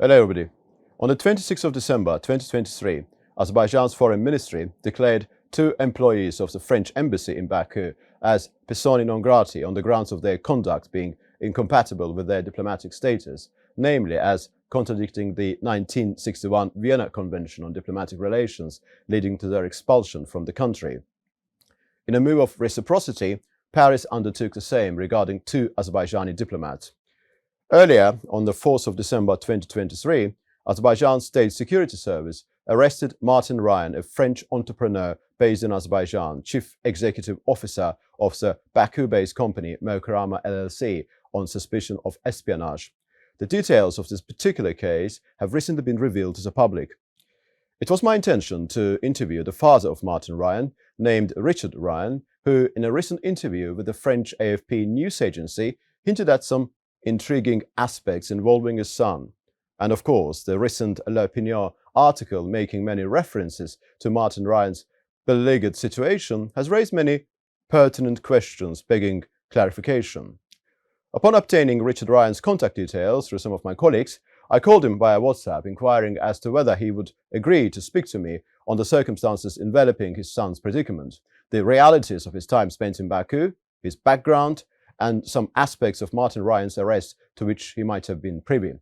Hello everybody. On the 26th of December 2023, Azerbaijan's foreign ministry declared two employees of the French embassy in Baku as persona non grata on the grounds of their conduct being incompatible with their diplomatic status, namely as contradicting the 1961 Vienna Convention on Diplomatic Relations, leading to their expulsion from the country. In a move of reciprocity, Paris undertook the same regarding two Azerbaijani diplomats. Earlier, on the 4th of December 2023, Azerbaijan's State Security Service arrested Martin Ryan, a French entrepreneur based in Azerbaijan, chief executive officer of the Baku-based company Orkhan LLC, on suspicion of espionage. The details of this particular case have recently been revealed to the public. It was my intention to interview the father of Martin Ryan, named Richard Ryan, who, in a recent interview with the French AFP news agency, hinted at some intriguing aspects involving his son. And of course, the recent L'Opinion article making many references to Martin Ryan's beleaguered situation has raised many pertinent questions begging clarification. Upon obtaining Richard Ryan's contact details through some of my colleagues, I called him via WhatsApp, inquiring as to whether he would agree to speak to me on the circumstances enveloping his son's predicament, the realities of his time spent in Baku, his background, and some aspects of Martin Ryan's arrest to which he might have been privy.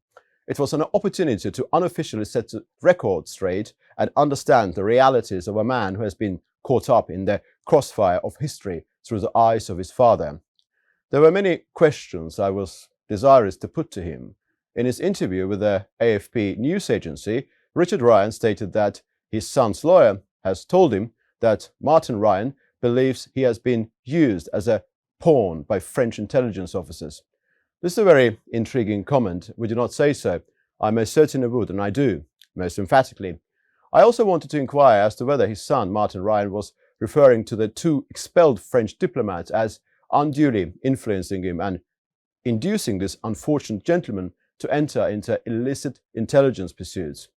It was an opportunity to unofficially set the record straight and understand the realities of a man who has been caught up in the crossfire of history through the eyes of his father. There were many questions I was desirous to put to him. In his interview with the AFP news agency, Richard Ryan stated that his son's lawyer has told him that Martin Ryan believes he has been used as a pawn by French intelligence officers. This is a very intriguing comment, would you not say so? I most certainly would, and I do, most emphatically. I also wanted to inquire as to whether his son, Martin Ryan, was referring to the two expelled French diplomats as unduly influencing him and inducing this unfortunate gentleman to enter into illicit intelligence pursuits.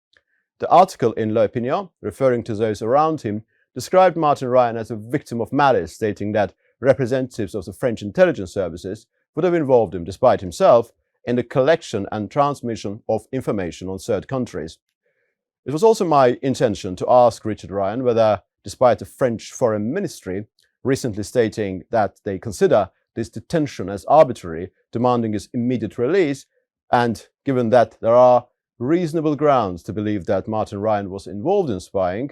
The article in L'Opinion, referring to those around him, described Martin Ryan as a victim of malice, stating that representatives of the French intelligence services would have involved him, despite himself, in the collection and transmission of information on third countries. It was also my intention to ask Richard Ryan whether, despite the French Foreign Ministry recently stating that they consider this detention as arbitrary, demanding his immediate release, and given that there are reasonable grounds to believe that Martin Ryan was involved in spying,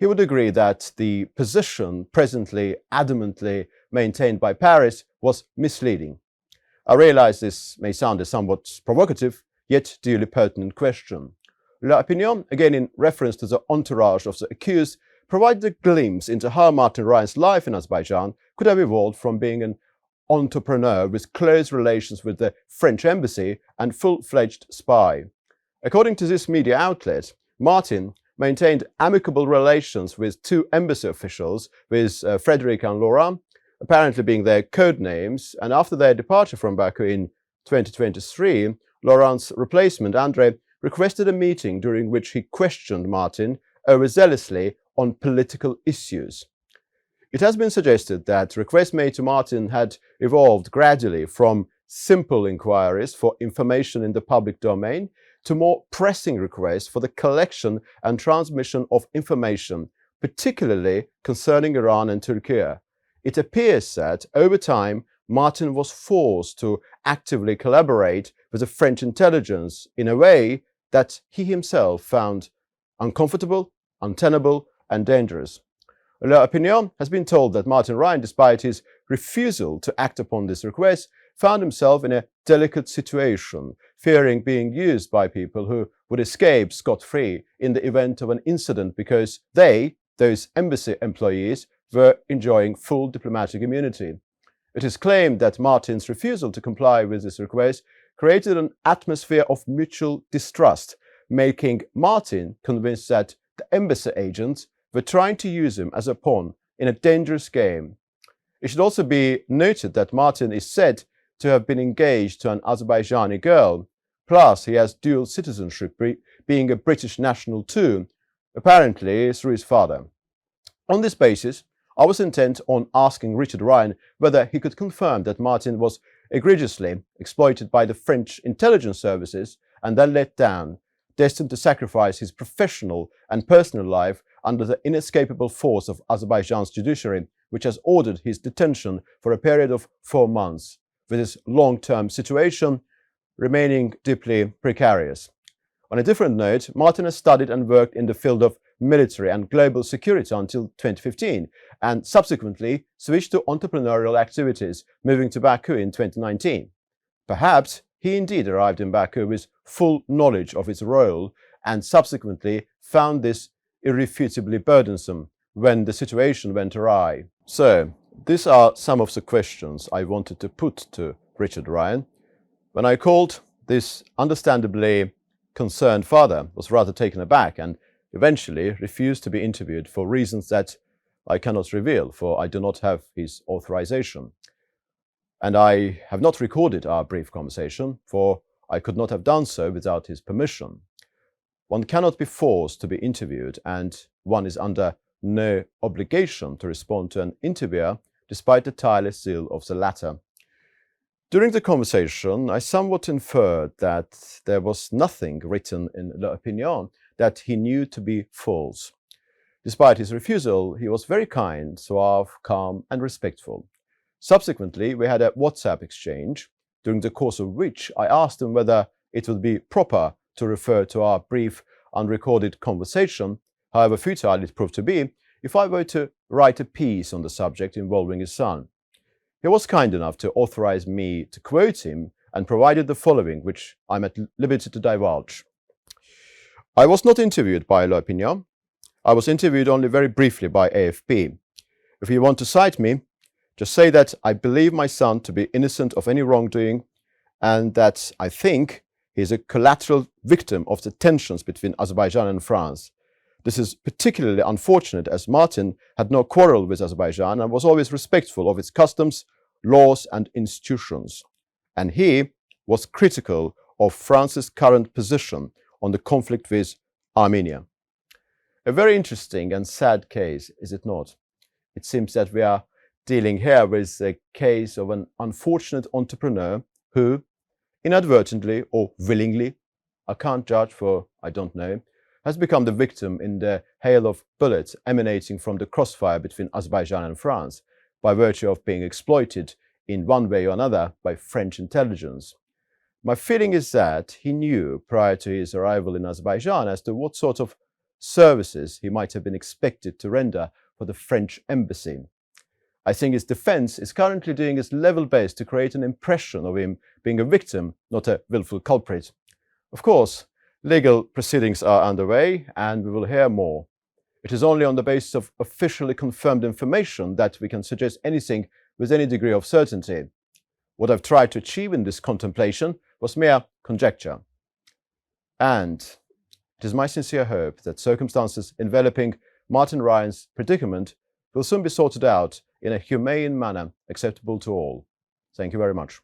he would agree that the position presently adamantly maintained by Paris was misleading. I realize this may sound a somewhat provocative, yet duly pertinent question. L'Opinion, again in reference to the entourage of the accused, provided a glimpse into how Martin Ryan's life in Azerbaijan could have evolved from being an entrepreneur with close relations with the French embassy and full-fledged spy. According to this media outlet, Martin maintained amicable relations with two embassy officials, with Frederic and Laurent, apparently being their code names, and after their departure from Baku in 2023, Laurent's replacement, André, requested a meeting during which he questioned Martin overzealously on political issues. It has been suggested that requests made to Martin had evolved gradually from simple inquiries for information in the public domain to more pressing requests for the collection and transmission of information, particularly concerning Iran and Turkey. It appears that, over time, Martin was forced to actively collaborate with the French intelligence in a way that he himself found uncomfortable, untenable, and dangerous. L'Opinion has been told that Martin Ryan, despite his refusal to act upon this request, found himself in a delicate situation, fearing being used by people who would escape scot-free in the event of an incident because they, those embassy employees, were enjoying full diplomatic immunity. It is claimed that Martin's refusal to comply with this request created an atmosphere of mutual distrust, making Martin convinced that the embassy agents were trying to use him as a pawn in a dangerous game. It should also be noted that Martin is said to have been engaged to an Azerbaijani girl, plus he has dual citizenship, being a British national too, apparently through his father. On this basis, I was intent on asking Richard Ryan whether he could confirm that Martin was egregiously exploited by the French intelligence services and then let down, destined to sacrifice his professional and personal life under the inescapable force of Azerbaijan's judiciary, which has ordered his detention for a period of 4 months, with his long-term situation remaining deeply precarious. On a different note, Martin has studied and worked in the field of military and global security until 2015, and subsequently switched to entrepreneurial activities, moving to Baku in 2019. Perhaps he indeed arrived in Baku with full knowledge of his role and subsequently found this irrefutably burdensome when the situation went awry. So, these are some of the questions I wanted to put to Richard Ryan. When I called, this understandably concerned father was rather taken aback and eventually refused to be interviewed for reasons that I cannot reveal, for I do not have his authorization. And I have not recorded our brief conversation, for I could not have done so without his permission. One cannot be forced to be interviewed, and one is under no obligation to respond to an interviewer, despite the tireless zeal of the latter. During the conversation, I somewhat inferred that there was nothing written in L'Opinion that he knew to be false. Despite his refusal, he was very kind, suave, calm, and respectful. Subsequently, we had a WhatsApp exchange, during the course of which I asked him whether it would be proper to refer to our brief, unrecorded conversation, however futile it proved to be, if I were to write a piece on the subject involving his son. He was kind enough to authorize me to quote him and provided the following, which I'm at liberty to divulge. I was not interviewed by L'Opinion. I was interviewed only very briefly by AFP. If you want to cite me, just say that I believe my son to be innocent of any wrongdoing and that I think he is a collateral victim of the tensions between Azerbaijan and France. This is particularly unfortunate as Martin had no quarrel with Azerbaijan and was always respectful of its customs, laws and institutions. And he was critical of France's current position on the conflict with Armenia. A very interesting and sad case, is it not? It seems that we are dealing here with a case of an unfortunate entrepreneur who, inadvertently or willingly, I can't judge for I don't know, has become the victim in the hail of bullets emanating from the crossfire between Azerbaijan and France, by virtue of being exploited in one way or another by French intelligence. My feeling is that he knew prior to his arrival in Azerbaijan as to what sort of services he might have been expected to render for the French embassy. I think his defense is currently doing its level best to create an impression of him being a victim, not a willful culprit. Of course, legal proceedings are underway and we will hear more. It is only on the basis of officially confirmed information that we can suggest anything with any degree of certainty. What I've tried to achieve in this contemplation was mere conjecture. And it is my sincere hope that circumstances enveloping Martin Ryan's predicament will soon be sorted out in a humane manner acceptable to all. Thank you very much.